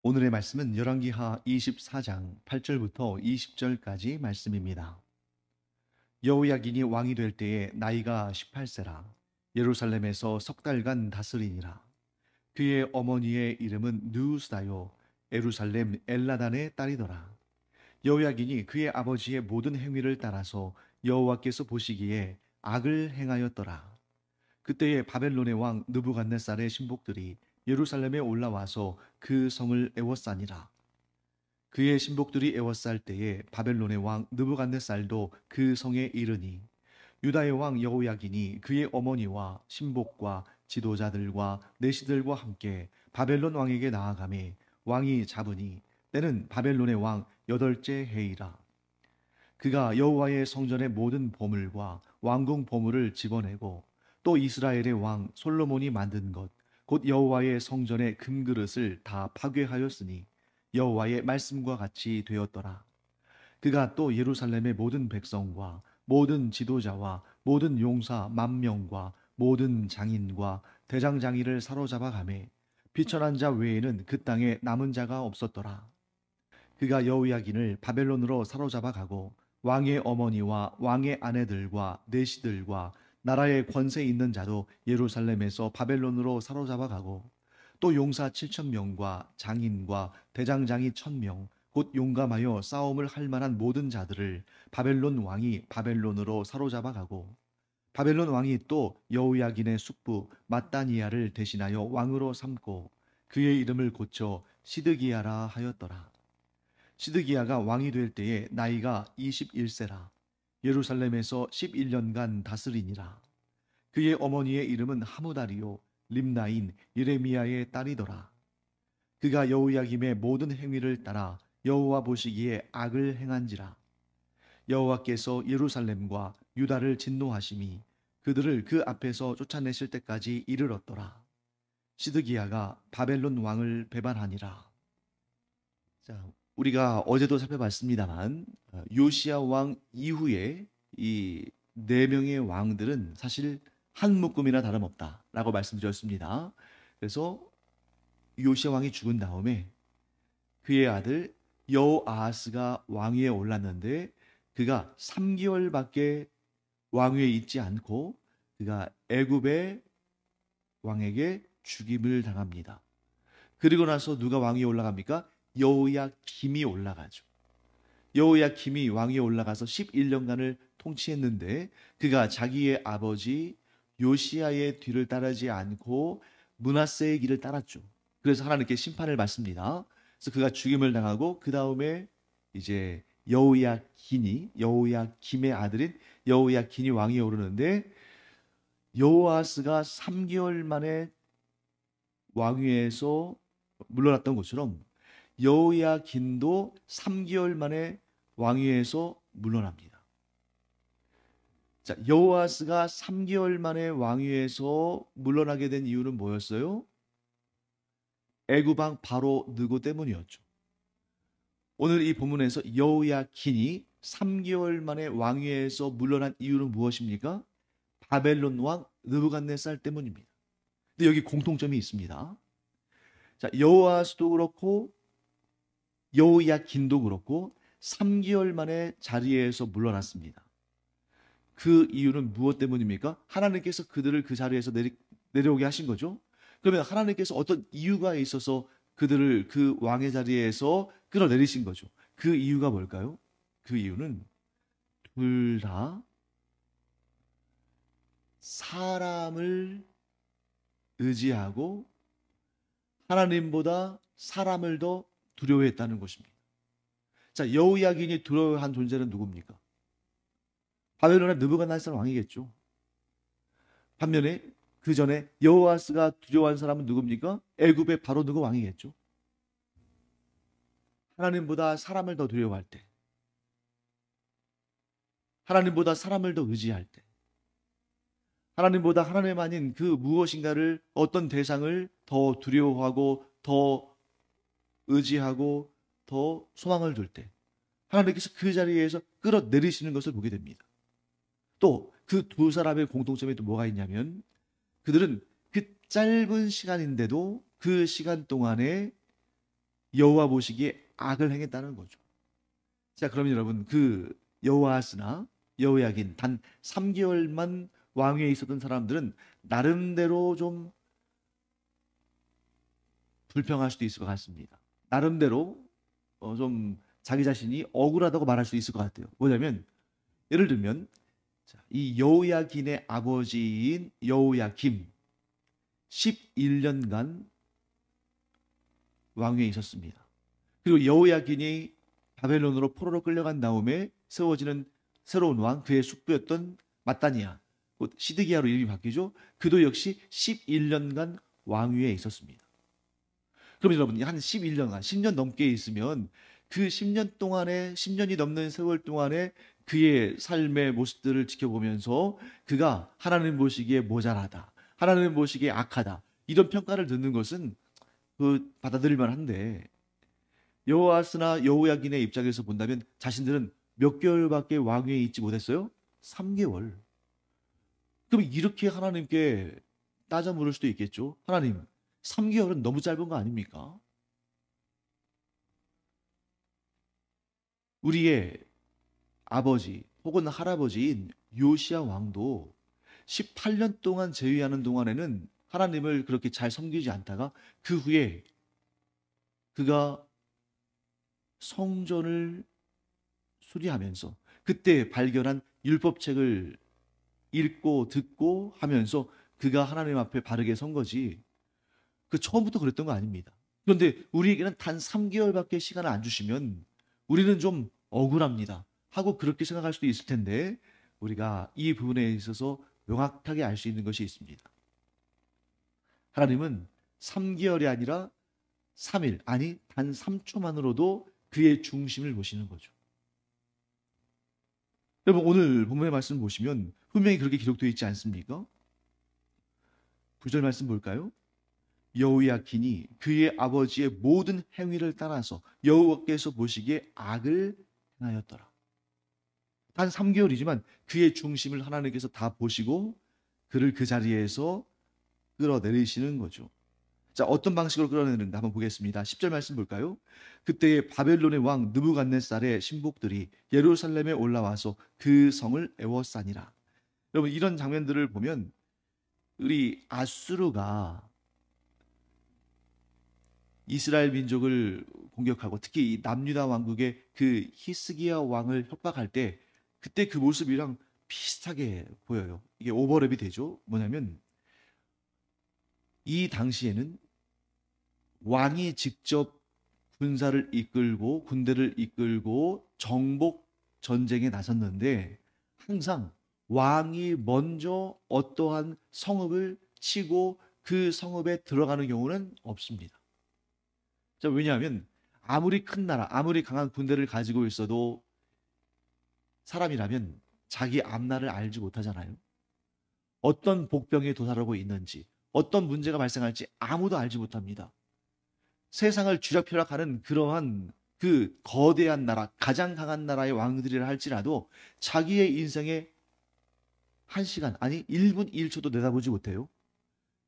오늘의 말씀은 열왕기하 24장 8절부터 20절까지 말씀입니다. 여호야긴이 왕이 될 때에 나이가 18세라. 예루살렘에서 석 달간 다스리니라. 그의 어머니의 이름은 느우스다요 예루살렘 엘라단의 딸이더라. 여호야긴이 그의 아버지의 모든 행위를 따라서 여호와께서 보시기에 악을 행하였더라. 그때에 바벨론의 왕 느부갓네살의 신복들이 예루살렘에 올라와서 그 성을 애워싸니라. 그의 신복들이 애워쌀 때에 바벨론의 왕 느부갓네살도 그 성에 이르니 유다의 왕 여호야긴이 그의 어머니와 신복과 지도자들과 내시들과 함께 바벨론 왕에게 나아가매 왕이 잡으니 때는 바벨론의 왕 여덟째 해이라. 그가 여호와의 성전의 모든 보물과 왕궁 보물을 집어내고 또 이스라엘의 왕 솔로몬이 만든 것 곧 여호와의 성전의 금그릇을 다 파괴하였으니 여호와의 말씀과 같이 되었더라. 그가 또 예루살렘의 모든 백성과 모든 지도자와 모든 용사 만 명과 모든 장인과 대장장이를 사로잡아 가매 비천한 자 외에는 그 땅에 남은 자가 없었더라. 그가 여호야긴을 바벨론으로 사로잡아 가고 왕의 어머니와 왕의 아내들과 내시들과 나라의 권세 있는 자도 예루살렘에서 바벨론으로 사로잡아 가고 또 용사 7,000명과 장인과 대장장이 1,000명 곧 용감하여 싸움을 할 만한 모든 자들을 바벨론 왕이 바벨론으로 사로잡아 가고 바벨론 왕이 또 여호야긴의 숙부 mat단이야를 대신하여 왕으로 삼고 그의 이름을 고쳐 시드기야라 하였더라. 시드기야가 왕이 될 때에 나이가 21세라. 예루살렘에서 11년간 다스리니라. 그의 어머니의 이름은 하무다리요 림나인 예레미야의 딸이더라. 그가 여호야김의 모든 행위를 따라 여호와 보시기에 악을 행한지라. 여호와께서 예루살렘과 유다를 진노하심이 그들을 그 앞에서 쫓아내실 때까지 이르렀더라. 시드기야가 바벨론 왕을 배반하니라. 자, 우리가 어제도 살펴봤습니다만 요시야 왕 이후에 이 네 명의 왕들은 사실 한 묶음이나 다름없다라고 말씀드렸습니다. 그래서 요시야 왕이 죽은 다음에 그의 아들 여호아하스가 왕위에 올랐는데 그가 3개월밖에 왕위에 있지 않고 그가 애굽의 왕에게 죽임을 당합니다. 그리고 나서 누가 왕위에 올라갑니까? 여호야김이 올라가죠. 여호야김이 왕위에 올라가서 11년간을 통치했는데 그가 자기의 아버지 요시야의 뒤를 따르지 않고 므낫세의 길을 따랐죠. 그래서 하나님께 심판을 받습니다. 그래서 그가 죽임을 당하고 그 다음에 이제 여호야김의 아들인 여호야긴이 왕위에 오르는데 여호아스가 3개월 만에 왕위에서 물러났던 것처럼 여호야긴도 3개월 만에 왕위에서 물러납니다. 자, 여호아스가 3개월 만에 왕위에서 물러나게 된 이유는 뭐였어요? 애굽 왕 바로 느고 때문이었죠. 오늘 이 본문에서 여호야긴이 3개월 만에 왕위에서 물러난 이유는 무엇입니까? 바벨론 왕 느부갓네살 때문입니다. 근데 여기 공통점이 있습니다. 자, 여호아스도 그렇고 여호야긴도 그렇고 3개월 만에 자리에서 물러났습니다. 그 이유는 무엇 때문입니까? 하나님께서 그들을 그 자리에서 내려오게 하신 거죠. 그러면 하나님께서 어떤 이유가 있어서 그들을 그 왕의 자리에서 끌어내리신 거죠. 그 이유가 뭘까요? 그 이유는 둘 다 사람을 의지하고 하나님보다 사람을 더 두려워했다는 것입니다. 자, 여호야긴이 두려워한 존재는 누굽니까? 바벨론의 느부갓네살 왕이겠죠. 반면에 그 전에 여호아스가 두려워한 사람은 누굽니까? 애굽의 바로 느고 왕이겠죠. 하나님보다 사람을 더 두려워할 때, 하나님보다 사람을 더 의지할 때, 하나님보다 하나님 아닌 그 무엇인가를 어떤 대상을 더 두려워하고 더 의지하고 더 소망을 둘 때 하나님께서 그 자리에서 끌어내리시는 것을 보게 됩니다. 또 그 두 사람의 공통점이 또 뭐가 있냐면 그들은 그 짧은 시간인데도 그 시간 동안에 여호와 보시기에 악을 행했다는 거죠. 자, 그러면 여러분 그 여호아스나 여호야긴 단 3개월만 왕위에 있었던 사람들은 나름대로 좀 불평할 수도 있을 것 같습니다. 나름대로 좀 자기 자신이 억울하다고 말할 수 있을 것 같아요. 뭐냐면 예를 들면 이 여호야긴의 아버지인 여호야김 11년간 왕위에 있었습니다. 그리고 여호야긴이 바벨론으로 포로로 끌려간 다음에 세워지는 새로운 왕, 그의 숙부였던 마따니아, 곧 시드기야로 이름이 바뀌죠. 그도 역시 11년간 왕위에 있었습니다. 그럼 여러분 한 11년간 10년 넘게 있으면 그 10년 동안에 10년이 넘는 세월 동안에 그의 삶의 모습들을 지켜보면서 그가 하나님 보시기에 모자라다, 하나님 보시기에 악하다, 이런 평가를 듣는 것은 받아들일 만한데, 여호아스나 여호야긴의 입장에서 본다면 자신들은 몇 개월밖에 왕위에 있지 못했어요? 3개월. 그럼 이렇게 하나님께 따져 물을 수도 있겠죠. 하나님, 3개월은 너무 짧은 거 아닙니까? 우리의 아버지 혹은 할아버지인 요시야 왕도 18년 동안 재위하는 동안에는 하나님을 그렇게 잘 섬기지 않다가 그 후에 그가 성전을 수리하면서 그때 발견한 율법책을 읽고 듣고 하면서 그가 하나님 앞에 바르게 선 거지. 그 처음부터 그랬던 거 아닙니다. 그런데 우리에게는 단 3개월밖에 시간을 안 주시면 우리는 좀 억울합니다 하고 그렇게 생각할 수도 있을 텐데, 우리가 이 부분에 있어서 명확하게 알 수 있는 것이 있습니다. 하나님은 3개월이 아니라 3일, 아니 단 3초만으로도 그의 중심을 보시는 거죠. 여러분 오늘 본문의 말씀 보시면 분명히 그렇게 기록되어 있지 않습니까? 9절 말씀 볼까요? 여호야긴이 그의 아버지의 모든 행위를 따라서 여호와께서 보시기에 악을 행하였더라. 단 3개월이지만 그의 중심을 하나님께서 다 보시고 그를 그 자리에서 끌어내리시는 거죠. 자, 어떤 방식으로 끌어내는가 한번 보겠습니다. 10절 말씀 볼까요? 그때 바벨론의 왕 느부갓네살의 신복들이 예루살렘에 올라와서 그 성을 에워싸니라. 여러분 이런 장면들을 보면 우리 아수르가 이스라엘 민족을 공격하고 특히 이 남유다 왕국의 그 히스기야 왕을 협박할 때 그때 그 모습이랑 비슷하게 보여요. 이게 오버랩이 되죠. 뭐냐면 이 당시에는 왕이 직접 군사를 이끌고 군대를 이끌고 정복 전쟁에 나섰는데 항상 왕이 먼저 어떠한 성읍을 치고 그 성읍에 들어가는 경우는 없습니다. 자, 왜냐하면 아무리 큰 나라, 아무리 강한 군대를 가지고 있어도 사람이라면 자기 앞날을 알지 못하잖아요. 어떤 복병에 도달하고 있는지, 어떤 문제가 발생할지 아무도 알지 못합니다. 세상을 쥐락펴락하는 그러한 그 거대한 나라, 가장 강한 나라의 왕들이라 할지라도 자기의 인생에 1시간, 아니 1분 1초도 내다보지 못해요.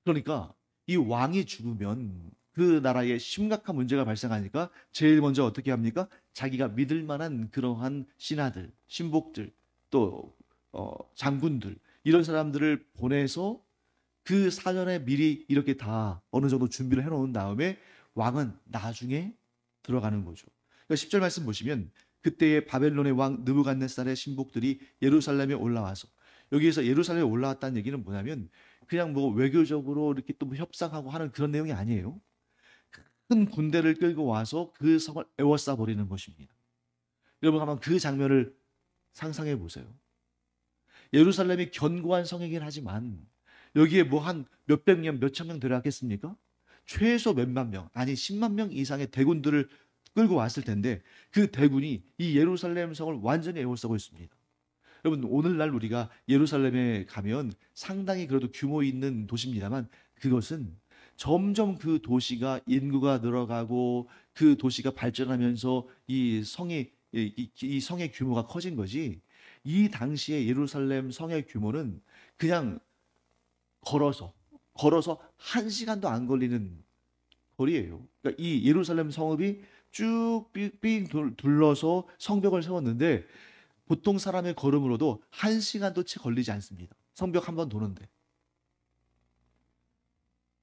그러니까 이 왕이 죽으면 그 나라에 심각한 문제가 발생하니까 제일 먼저 어떻게 합니까? 자기가 믿을 만한 그러한 신하들, 신복들, 또 장군들, 이런 사람들을 보내서 그 사전에 미리 이렇게 다 어느 정도 준비를 해놓은 다음에 왕은 나중에 들어가는 거죠. 그러니까 10절 말씀 보시면 그때의 바벨론의 왕 느부갓네살의 신복들이 예루살렘에 올라와서, 여기에서 예루살렘에 올라왔다는 얘기는 뭐냐면 그냥 뭐 외교적으로 이렇게 또 뭐 협상하고 하는 그런 내용이 아니에요. 큰 군대를 끌고 와서 그 성을 에워싸 버리는 것입니다. 여러분 한번 그 장면을 상상해 보세요. 예루살렘이 견고한 성이긴 하지만 여기에 뭐 한 몇백 명, 몇천 명 들어갔겠습니까? 최소 몇만 명, 아니 10만 명 이상의 대군들을 끌고 왔을 텐데 그 대군이 이 예루살렘 성을 완전히 에워싸고 있습니다. 여러분 오늘날 우리가 예루살렘에 가면 상당히 그래도 규모 있는 도시입니다만 그것은 점점 그 도시가 인구가 늘어가고 그 도시가 발전하면서 이 성의 규모가 커진 거지, 이 당시에 예루살렘 성의 규모는 그냥 걸어서 1시간도 안 걸리는 거리예요. 그러니까 이 예루살렘 성읍이 쭉 삥삥 둘러서 성벽을 세웠는데 보통 사람의 걸음으로도 1시간도 채 걸리지 않습니다. 성벽 한 번 도는데.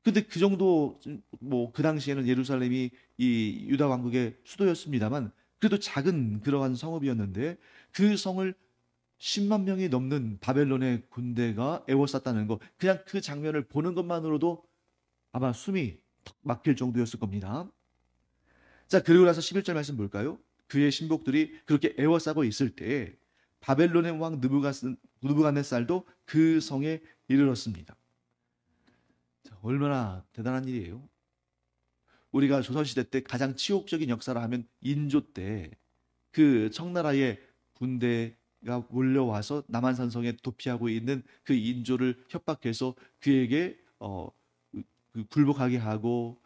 근데 그 정도 뭐 그 당시에는 예루살렘이 이 유다 왕국의 수도였습니다만 그래도 작은 그러한 성읍이었는데 그 성을 10만 명이 넘는 바벨론의 군대가 에워쌌다는 거 그냥 그 장면을 보는 것만으로도 아마 숨이 턱 막힐 정도였을 겁니다. 자, 그리고 나서 11절 말씀 볼까요? 그의 신복들이 그렇게 에워싸고 있을 때 바벨론의 왕 느부갓네살도 그 성에 이르렀습니다. 자, 얼마나 대단한 일이에요. 우리가 조선시대 때 가장 치욕적인 역사를 하면 인조 때 그 청나라의 군대가 몰려와서 남한산성에 도피하고 있는 그 인조를 협박해서 그에게 굴복하게 하고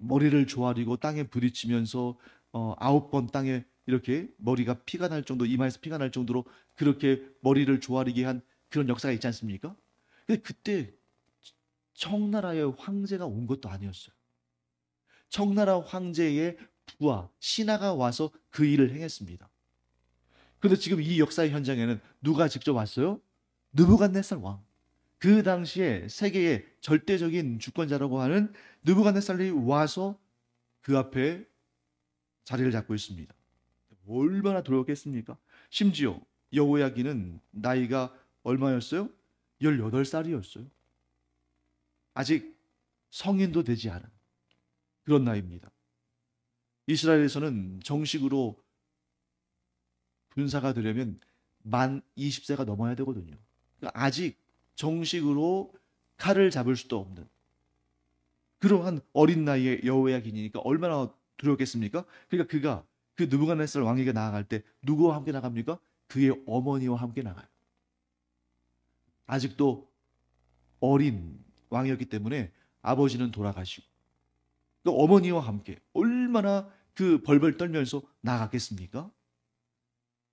머리를 조아리고 땅에 부딪히면서 9번 땅에 이렇게 머리가 피가 날 정도 이마에서 피가 날 정도로 그렇게 머리를 조아리게 한 그런 역사가 있지 않습니까? 근데 그때 청나라의 황제가 온 것도 아니었어요. 청나라 황제의 부하 신하가 와서 그 일을 행했습니다. 그런데 지금 이 역사의 현장에는 누가 직접 왔어요? 느부갓네살 왕. 그 당시에 세계의 절대적인 주권자라고 하는 느부갓네살이 와서 그 앞에 자리를 잡고 있습니다. 얼마나 두려웠겠습니까? 심지어 여호야기는 나이가 얼마였어요? 18살이었어요. 아직 성인도 되지 않은 그런 나이입니다. 이스라엘에서는 정식으로 군사가 되려면 만 20세가 넘어야 되거든요. 그러니까 아직 정식으로 칼을 잡을 수도 없는 그러한 어린 나이에 여호야긴이니까 얼마나 두려웠겠습니까? 그러니까 그가 그 느부갓네살 왕에게 나아갈 때 누구와 함께 나갑니까? 그의 어머니와 함께 나가요. 아직도 어린 왕이었기 때문에 아버지는 돌아가시고 또 어머니와 함께 얼마나 그 벌벌 떨면서 나아갔겠습니까?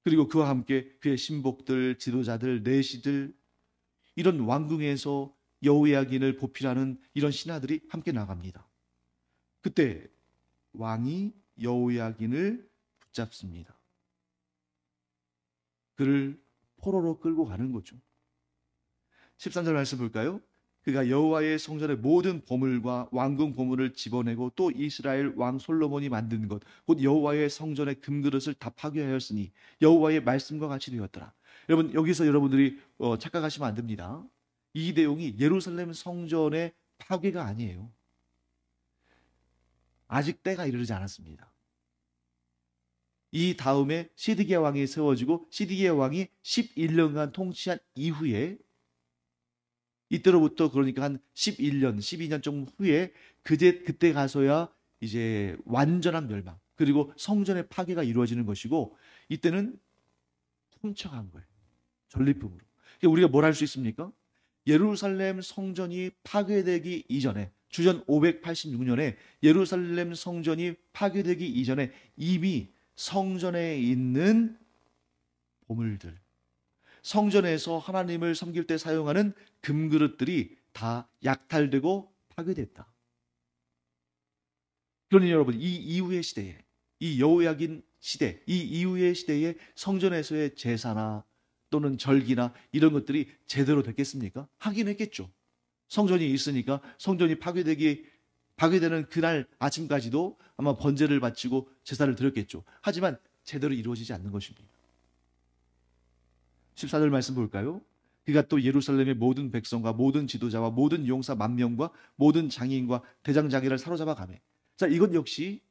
그리고 그와 함께 그의 신복들, 지도자들, 내시들 이런 왕궁에서 여호야긴을 보필하는 이런 신하들이 함께 나갑니다. 그때 왕이 여호야긴을 붙잡습니다. 그를 포로로 끌고 가는 거죠. 13절 말씀 볼까요? 그가 여호와의 성전의 모든 보물과 왕궁 보물을 집어내고 또 이스라엘 왕 솔로몬이 만든 것 곧 여호와의 성전의 금그릇을 다 파괴하였으니 여호와의 말씀과 같이 되었더라. 여러분 여기서 여러분들이 착각하시면 안 됩니다. 이 내용이 예루살렘 성전의 파괴가 아니에요. 아직 때가 이르지 않았습니다. 이 다음에 시드기야 왕이 세워지고 시드기야 왕이 11년간 통치한 이후에 이때로부터 그러니까 한 11년, 12년 정도 후에 그때 가서야 이제 완전한 멸망 그리고 성전의 파괴가 이루어지는 것이고 이때는 훔쳐간 거예요. 전리품으로. 그러니까 우리가 뭘 할 수 있습니까? 예루살렘 성전이 파괴되기 이전에 주전 586년에 예루살렘 성전이 파괴되기 이전에 이미 성전에 있는 보물들 성전에서 하나님을 섬길 때 사용하는 금그릇들이 다 약탈되고 파괴됐다. 그러니 여러분 이 이후의 시대에 이 여호야긴 시대 이 이후의 시대에 성전에서의 제사나 또는 절기나 이런 것들이 제대로 됐겠습니까? 하긴 했겠죠. 성전이 있으니까 성전이 파괴되는 그날 아침까지도 아마 번제를 바치고 제사를 드렸겠죠. 하지만 제대로 이루어지지 않는 것입니다. 14절 말씀 볼까요? 그가 또 예루살렘의 모든 백성과 모든 지도자와 모든 용사 10,000명과 모든 장인과 대장장이를 사로잡아 가매. 자, 이것 역시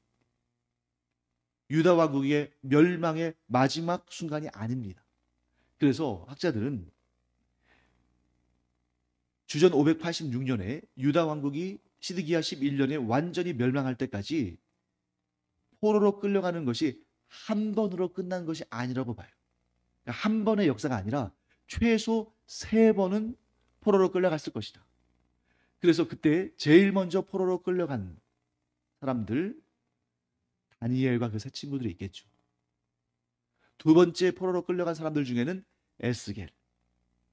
유다 왕국의 멸망의 마지막 순간이 아닙니다. 그래서 학자들은 주전 586년에 유다 왕국이 시드기야 11년에 완전히 멸망할 때까지 포로로 끌려가는 것이 한 번으로 끝난 것이 아니라고 봐요. 한 번의 역사가 아니라 최소 3번은 포로로 끌려갔을 것이다. 그래서 그때 제일 먼저 포로로 끌려간 사람들 다니엘과 그 세 친구들이 있겠죠. 두 번째 포로로 끌려간 사람들 중에는 에스겔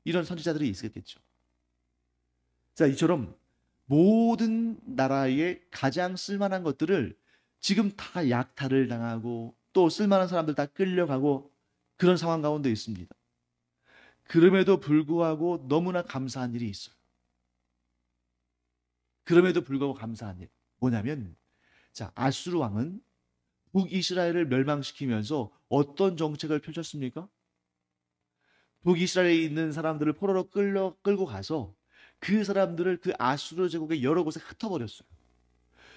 이런 선지자들이 있었겠죠. 자, 이처럼 모든 나라의 가장 쓸만한 것들을 지금 다 약탈을 당하고 또 쓸만한 사람들 다 끌려가고 그런 상황 가운데 있습니다. 그럼에도 불구하고 너무나 감사한 일이 있어요. 그럼에도 불구하고 감사한 일. 뭐냐면, 자, 아수르 왕은 북이스라엘을 멸망시키면서 어떤 정책을 펼쳤습니까? 북이스라엘에 있는 사람들을 포로로 끌고 가서 그 사람들을 그 아수르 제국의 여러 곳에 흩어버렸어요.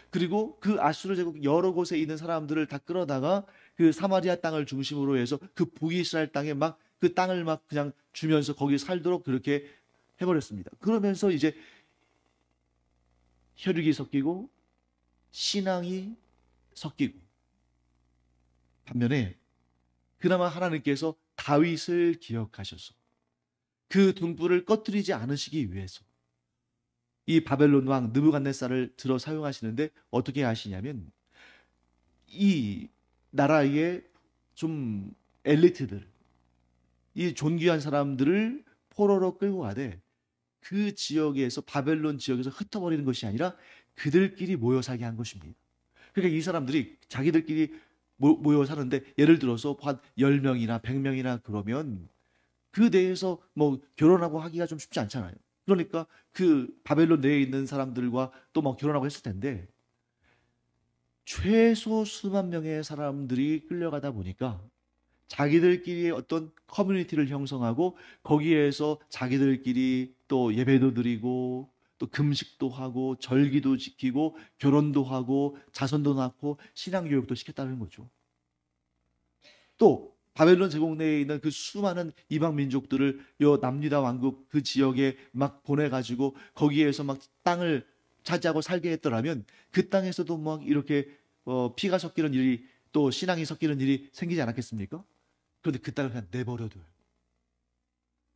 그리고 그 아수르 제국 여러 곳에 있는 사람들을 다 끌어다가 그 사마리아 땅을 중심으로 해서 그 북이스라엘 땅에 막 그 땅을 막 그냥 주면서 거기 살도록 그렇게 해버렸습니다. 그러면서 이제 혈육이 섞이고 신앙이 섞이고, 반면에 그나마 하나님께서 다윗을 기억하셔서 그 등불을 꺼뜨리지 않으시기 위해서 이 바벨론 왕 느부갓네살을 들어 사용하시는데 어떻게 하시냐면, 이 나라의 좀 엘리트들, 이 존귀한 사람들을 포로로 끌고 가되 그 지역에서, 바벨론 지역에서 흩어버리는 것이 아니라 그들끼리 모여 살게 한 것입니다. 그러니까 이 사람들이 자기들끼리 모여 사는데, 예를 들어서 한 10명이나 100명이나 그러면 그 내에서 뭐 결혼하고 하기가 좀 쉽지 않잖아요. 그러니까 그 바벨론 내에 있는 사람들과 또 뭐 결혼하고 했을 텐데, 최소 수만 명의 사람들이 끌려가다 보니까 자기들끼리 어떤 커뮤니티를 형성하고 거기에서 자기들끼리 또 예배도 드리고 또 금식도 하고 절기도 지키고 결혼도 하고 자손도 낳고 신앙 교육도 시켰다는 거죠. 또 바벨론 제국 내에 있는 그 수많은 이방 민족들을 요 남유다 왕국 그 지역에 막 보내가지고 거기에서 막 땅을 차지하고 살게 했더라면 그 땅에서도 막 이렇게 피가 섞이는 일이, 또 신앙이 섞이는 일이 생기지 않았겠습니까? 그런데 그 땅을 그냥 내버려둬요.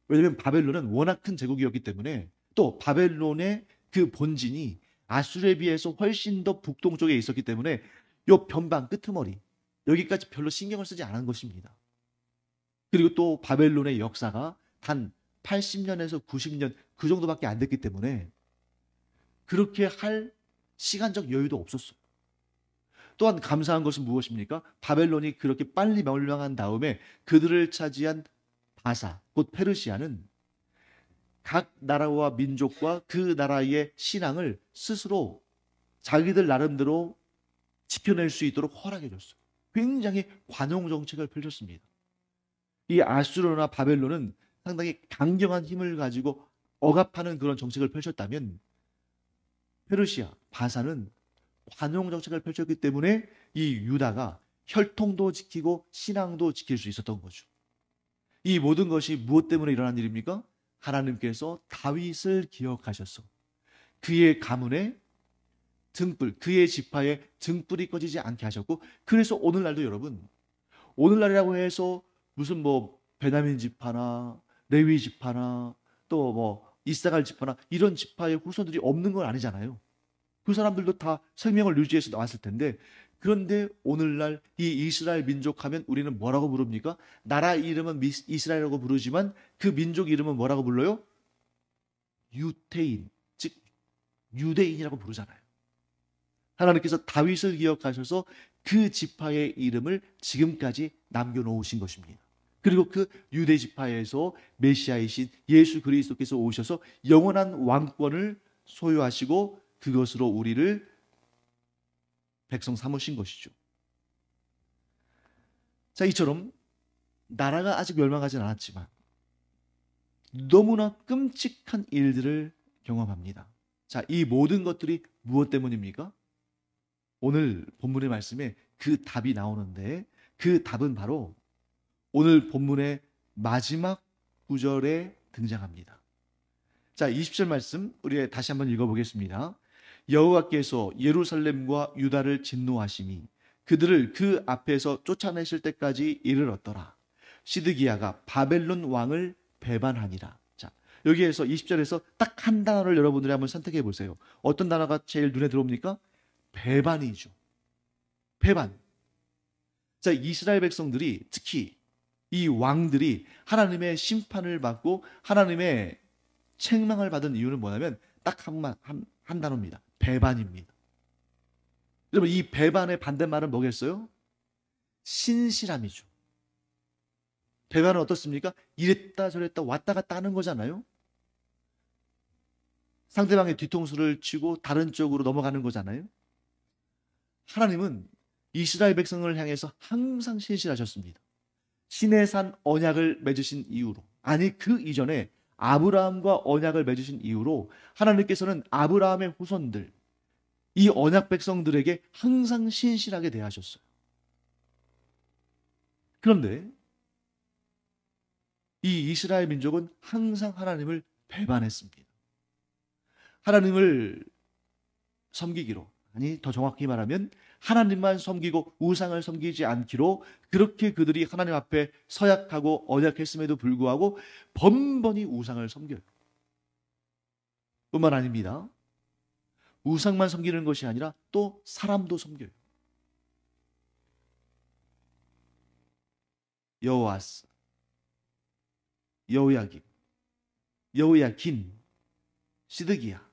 왜냐하면 바벨론은 워낙 큰 제국이었기 때문에, 또 바벨론의 그 본진이 아수르에 비해서 훨씬 더 북동쪽에 있었기 때문에 요 변방 끄트머리 여기까지 별로 신경을 쓰지 않은 것입니다. 그리고 또 바벨론의 역사가 단 80년에서 90년 그 정도밖에 안 됐기 때문에 그렇게 할 시간적 여유도 없었어요. 또한 감사한 것은 무엇입니까? 바벨론이 그렇게 빨리 멸망한 다음에 그들을 차지한 바사, 곧 페르시아는 각 나라와 민족과 그 나라의 신앙을 스스로 자기들 나름대로 지켜낼 수 있도록 허락해 줬어요. 굉장히 관용 정책을 펼쳤습니다. 이 아수르나 바벨론은 상당히 강경한 힘을 가지고 억압하는 그런 정책을 펼쳤다면, 페르시아, 바사는 관용 정책을 펼쳤기 때문에 이 유다가 혈통도 지키고 신앙도 지킬 수 있었던 거죠. 이 모든 것이 무엇 때문에 일어난 일입니까? 하나님께서 다윗을 기억하셔서 그의 가문에 등불, 그의 지파에 등불이 꺼지지 않게 하셨고, 그래서 오늘날도 여러분, 오늘날이라고 해서 무슨 뭐 베냐민 지파나 레위 지파나 또 뭐 이사갈 지파나 이런 지파의 후손들이 없는 건 아니잖아요. 그 사람들도 다 생명을 유지해서 나왔을 텐데, 그런데 오늘날 이 이스라엘 민족 하면 우리는 뭐라고 부릅니까? 나라 이름은 이스라엘이라고 부르지만 그 민족 이름은 뭐라고 불러요? 유태인, 즉 유대인이라고 부르잖아요. 하나님께서 다윗을 기억하셔서 그 지파의 이름을 지금까지 남겨놓으신 것입니다. 그리고 그 유대 지파에서 메시아이신 예수 그리스도께서 오셔서 영원한 왕권을 소유하시고 그것으로 우리를 백성 삼으신 것이죠. 자, 이처럼 나라가 아직 멸망하진 않았지만 너무나 끔찍한 일들을 경험합니다. 자, 이 모든 것들이 무엇 때문입니까? 오늘 본문의 말씀에 그 답이 나오는데, 그 답은 바로 오늘 본문의 마지막 구절에 등장합니다. 자, 20절 말씀 우리 다시 한번 읽어보겠습니다. 여호와께서 예루살렘과 유다를 진노하심이 그들을 그 앞에서 쫓아내실 때까지 이르렀더라. 시드기야가 바벨론 왕을 배반하니라. 자, 여기에서 20절에서 딱 한 단어를 여러분들이 한번 선택해 보세요. 어떤 단어가 제일 눈에 들어옵니까? 배반이죠. 배반. 자, 이스라엘 백성들이, 특히 이 왕들이 하나님의 심판을 받고 하나님의 책망을 받은 이유는 뭐냐면 딱 한 단어입니다. 배반입니다. 여러분, 이 배반의 반대말은 뭐겠어요? 신실함이죠. 배반은 어떻습니까? 이랬다 저랬다 왔다 갔다 하는 거잖아요. 상대방의 뒤통수를 치고 다른 쪽으로 넘어가는 거잖아요. 하나님은 이스라엘 백성을 향해서 항상 신실하셨습니다. 시내산 언약을 맺으신 이후로, 아니 그 이전에 아브라함과 언약을 맺으신 이후로 하나님께서는 아브라함의 후손들, 이 언약 백성들에게 항상 신실하게 대하셨어요. 그런데 이 이스라엘 민족은 항상 하나님을 배반했습니다. 하나님을 섬기기로, 아니 더 정확히 말하면 하나님만 섬기고 우상을 섬기지 않기로 그렇게 그들이 하나님 앞에 서약하고 언약했음에도 불구하고 번번이 우상을 섬겨요. 뿐만 아닙니다. 우상만 섬기는 것이 아니라 또 사람도 섬겨요. 여호아스, 여호야김, 여호야긴, 시드기야,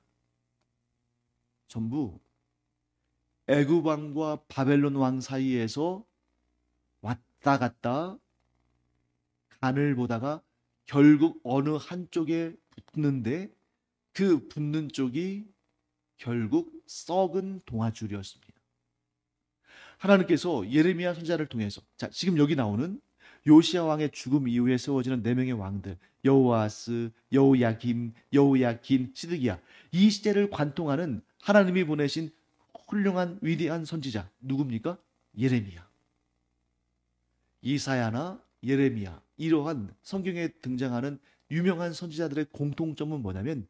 전부 애굽 왕과 바벨론 왕 사이에서 왔다 갔다 간을 보다가 결국 어느 한쪽에 붙는데 그 붙는 쪽이 결국 썩은 동아줄이었습니다. 하나님께서 예레미야 선지자를 통해서, 자, 지금 여기 나오는 요시야 왕의 죽음 이후에 세워지는 네 명의 왕들, 여호아스, 여호야김, 여호야긴, 시드기야, 이 시대를 관통하는 하나님이 보내신 훌륭한 위대한 선지자 누굽니까? 예레미야. 이사야나 예레미야, 이러한 성경에 등장하는 유명한 선지자들의 공통점은 뭐냐면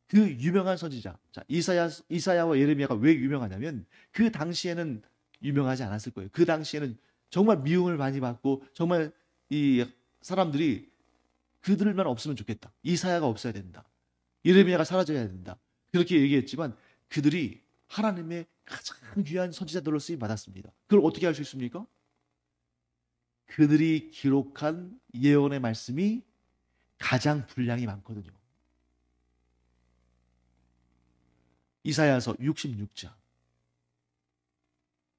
그 유명한 선지자, 자, 이사야와 예레미야가 왜 유명하냐면 그 당시에는 유명하지 않았을 거예요. 그 당시에는 정말 미움을 많이 받고 정말 이 사람들이 그들만 없으면 좋겠다. 이사야가 없어야 된다. 예레미야가 사라져야 된다. 그렇게 얘기했지만 그들이 하나님의 가장 귀한 선지자들로 쓰임 받았습니다. 그걸 어떻게 할 수 있습니까? 그들이 기록한 예언의 말씀이 가장 분량이 많거든요. 이사야서 66장,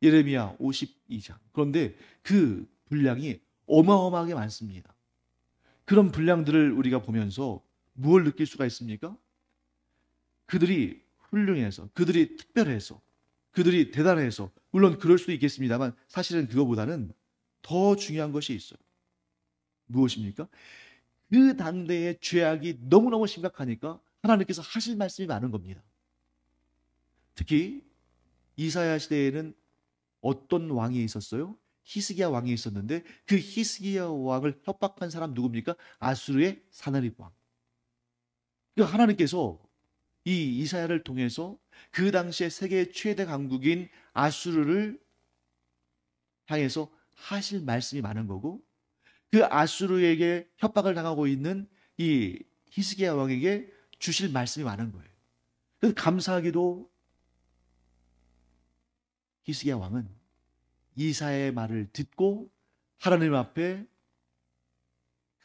예레미야 52장. 그런데 그 분량이 어마어마하게 많습니다. 그런 분량들을 우리가 보면서 무엇을 느낄 수가 있습니까? 그들이 훌륭해서, 그들이 특별해서, 그들이 대단해서, 물론 그럴 수도 있겠습니다만 사실은 그거보다는 더 중요한 것이 있어요. 무엇입니까? 그 당대의 죄악이 너무너무 심각하니까 하나님께서 하실 말씀이 많은 겁니다. 특히 이사야 시대에는 어떤 왕이 있었어요? 히스기야 왕이 있었는데 그 히스기야 왕을 협박한 사람 누굽니까? 아수르의 사나립 왕. 그러니까 하나님께서 이 이사야를 통해서 그 당시에 세계 최대 강국인 아수르를 향해서 하실 말씀이 많은 거고, 그 아수르에게 협박을 당하고 있는 이 히스기야 왕에게 주실 말씀이 많은 거예요. 그래서 감사하게도 히스기야 왕은 이사야의 말을 듣고 하나님 앞에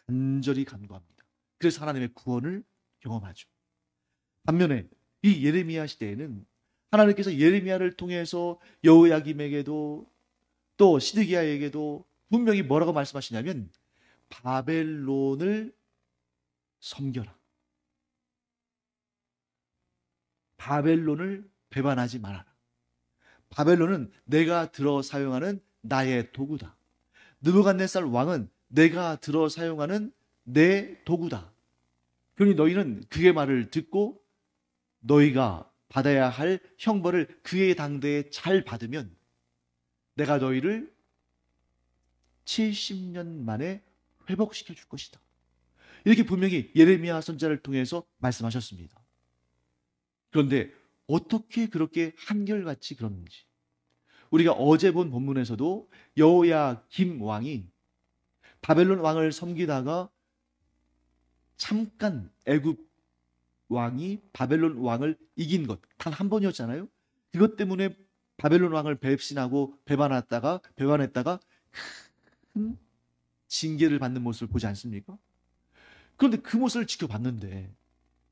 간절히 간구합니다. 그래서 하나님의 구원을 경험하죠. 반면에 이 예레미야 시대에는 하나님께서 예레미야를 통해서 여호야김에게도 또 시드기야에게도 분명히 뭐라고 말씀하시냐면 바벨론을 섬겨라. 바벨론을 배반하지 말아라. 바벨론은 내가 들어 사용하는 나의 도구다. 느부갓네살 왕은 내가 들어 사용하는 내 도구다. 그러니 너희는 그의 말을 듣고 너희가 받아야 할 형벌을 그의 당대에 잘 받으면 내가 너희를 70년 만에 회복시켜 줄 것이다. 이렇게 분명히 예레미야 선지자를 통해서 말씀하셨습니다. 그런데 어떻게 그렇게 한결같이 그러는지, 우리가 어제 본 본문에서도 여호야김 왕이 바벨론 왕을 섬기다가 잠깐 애굽 왕이 바벨론 왕을 이긴 것 단 한 번이었잖아요. 그것 때문에 바벨론 왕을 배신하고 배반했다가 큰 징계를 받는 모습을 보지 않습니까? 그런데 그 모습을 지켜봤는데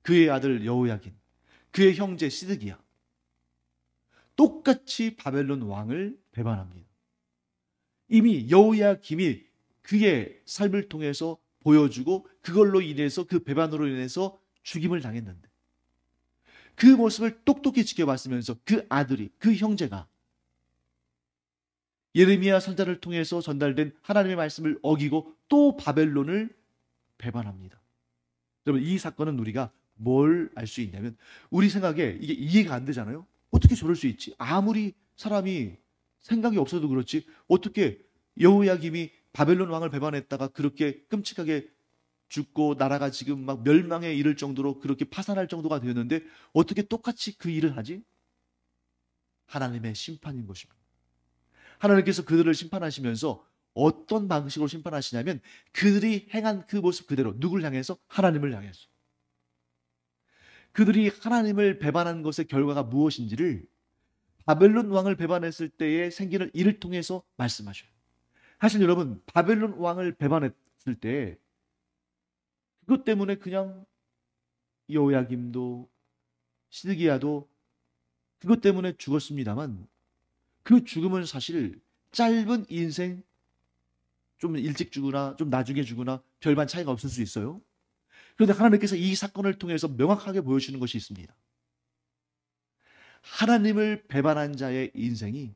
그의 아들 여호야긴, 그의 형제 시드기야 똑같이 바벨론 왕을 배반합니다. 이미 여호야김이 그의 삶을 통해서 보여주고 그걸로 인해서 그 배반으로 인해서 죽임을 당했는데 그 모습을 똑똑히 지켜봤으면서 그 아들이 그 형제가 예레미야 선자를 통해서 전달된 하나님의 말씀을 어기고 또 바벨론을 배반합니다. 여러분 이 사건은 우리가 뭘 알 수 있냐면 우리 생각에 이게 이해가 안 되잖아요. 어떻게 저럴 수 있지? 아무리 사람이 생각이 없어도 그렇지 어떻게 여호야김이 바벨론 왕을 배반했다가 그렇게 끔찍하게 죽고 나라가 지금 막 멸망에 이를 정도로 그렇게 파산할 정도가 되었는데 어떻게 똑같이 그 일을 하지? 하나님의 심판인 것입니다. 하나님께서 그들을 심판하시면서 어떤 방식으로 심판하시냐면 그들이 행한 그 모습 그대로 누굴 향해서? 하나님을 향해서. 그들이 하나님을 배반한 것의 결과가 무엇인지를 바벨론 왕을 배반했을 때에 생기는 일을 통해서 말씀하셔요. 사실 여러분 바벨론 왕을 배반했을 때 그것 때문에 그냥 여호야김도 시드기야도 그것 때문에 죽었습니다만 그 죽음은 사실 짧은 인생 좀 일찍 죽으나 좀 나중에 죽으나 별반 차이가 없을 수 있어요. 그런데 하나님께서 이 사건을 통해서 명확하게 보여주는 것이 있습니다. 하나님을 배반한 자의 인생이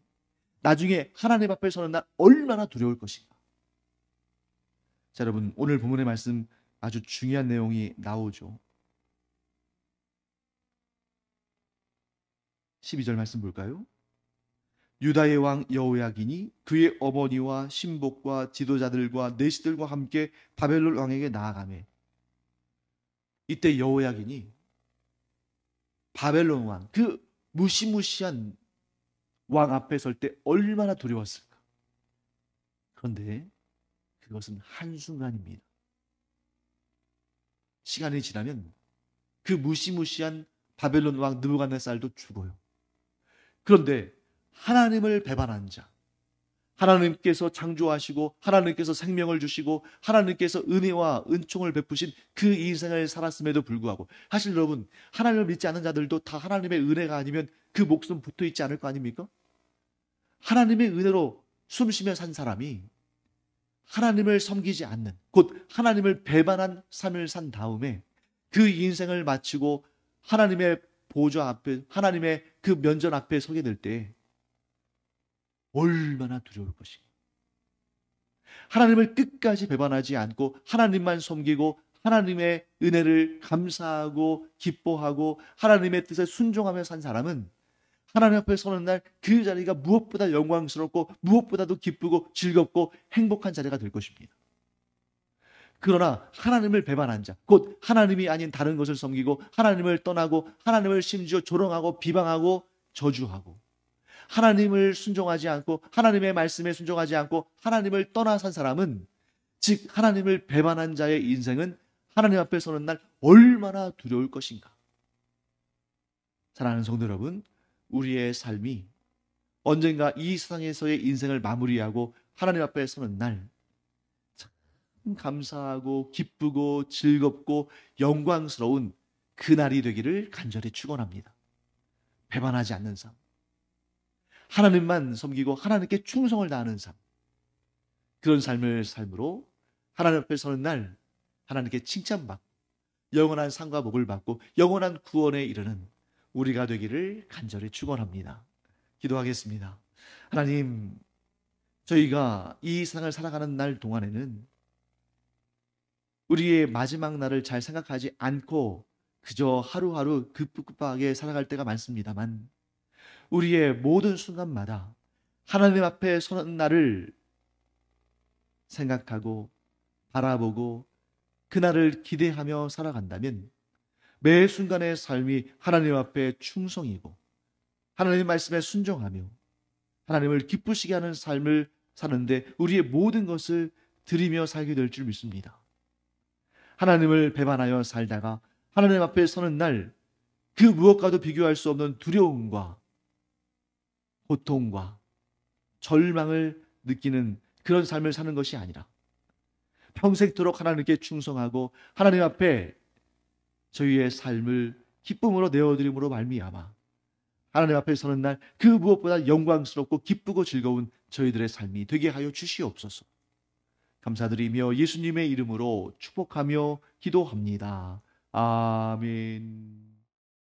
나중에 하나님 앞에 서는 날 얼마나 두려울 것인가. 자, 여러분 오늘 본문의 말씀 아주 중요한 내용이 나오죠. 12절 말씀 볼까요? 유다의 왕 여호야긴이 그의 어머니와 신복과 지도자들과 내시들과 함께 바벨론 왕에게 나아가매 이때 여호야긴이 바벨론 왕 그 무시무시한 왕 앞에 설 때 얼마나 두려웠을까. 그런데 그것은 한순간입니다. 시간이 지나면 그 무시무시한 바벨론 왕 느부갓네살도 죽어요. 그런데 하나님을 배반한 자, 하나님께서 창조하시고 하나님께서 생명을 주시고 하나님께서 은혜와 은총을 베푸신 그 인생을 살았음에도 불구하고 사실 여러분 하나님을 믿지 않는 자들도 다 하나님의 은혜가 아니면 그 목숨 붙어 있지 않을 거 아닙니까? 하나님의 은혜로 숨쉬며 산 사람이 하나님을 섬기지 않는 곧 하나님을 배반한 삶을 산 다음에 그 인생을 마치고 하나님의 보좌 앞에 하나님의 그 면전 앞에 서게 될 때 얼마나 두려울 것인가. 하나님을 끝까지 배반하지 않고 하나님만 섬기고 하나님의 은혜를 감사하고 기뻐하고 하나님의 뜻에 순종하며 산 사람은 하나님 앞에 서는 날 그 자리가 무엇보다 영광스럽고 무엇보다도 기쁘고 즐겁고 행복한 자리가 될 것입니다. 그러나 하나님을 배반한 자, 곧 하나님이 아닌 다른 것을 섬기고 하나님을 떠나고 하나님을 심지어 조롱하고 비방하고 저주하고 하나님을 순종하지 않고 하나님의 말씀에 순종하지 않고 하나님을 떠나 산 사람은 즉 하나님을 배반한 자의 인생은 하나님 앞에 서는 날 얼마나 두려울 것인가. 사랑하는 성도 여러분, 우리의 삶이 언젠가 이 세상에서의 인생을 마무리하고 하나님 앞에 서는 날 참 감사하고 기쁘고 즐겁고 영광스러운 그날이 되기를 간절히 축원합니다. 배반하지 않는 삶, 하나님만 섬기고 하나님께 충성을 다하는 삶, 그런 삶을 삶으로 하나님 앞에 서는 날 하나님께 칭찬받고 영원한 상과 복을 받고 영원한 구원에 이르는 우리가 되기를 간절히 축원합니다. 기도하겠습니다. 하나님, 저희가 이 세상을 살아가는 날 동안에는 우리의 마지막 날을 잘 생각하지 않고 그저 하루하루 급급하게 살아갈 때가 많습니다만 우리의 모든 순간마다 하나님 앞에 서는 날을 생각하고 바라보고 그날을 기대하며 살아간다면 매 순간의 삶이 하나님 앞에 충성이고 하나님의 말씀에 순종하며 하나님을 기쁘시게 하는 삶을 사는데 우리의 모든 것을 드리며 살게 될 줄 믿습니다. 하나님을 배반하여 살다가 하나님 앞에 서는 날 그 무엇과도 비교할 수 없는 두려움과 고통과 절망을 느끼는 그런 삶을 사는 것이 아니라 평생토록 하나님께 충성하고 하나님 앞에 저희의 삶을 기쁨으로 내어드림으로 말미암아 하나님 앞에 서는 날 그 무엇보다 영광스럽고 기쁘고 즐거운 저희들의 삶이 되게 하여 주시옵소서. 감사드리며 예수님의 이름으로 축복하며 기도합니다. 아멘.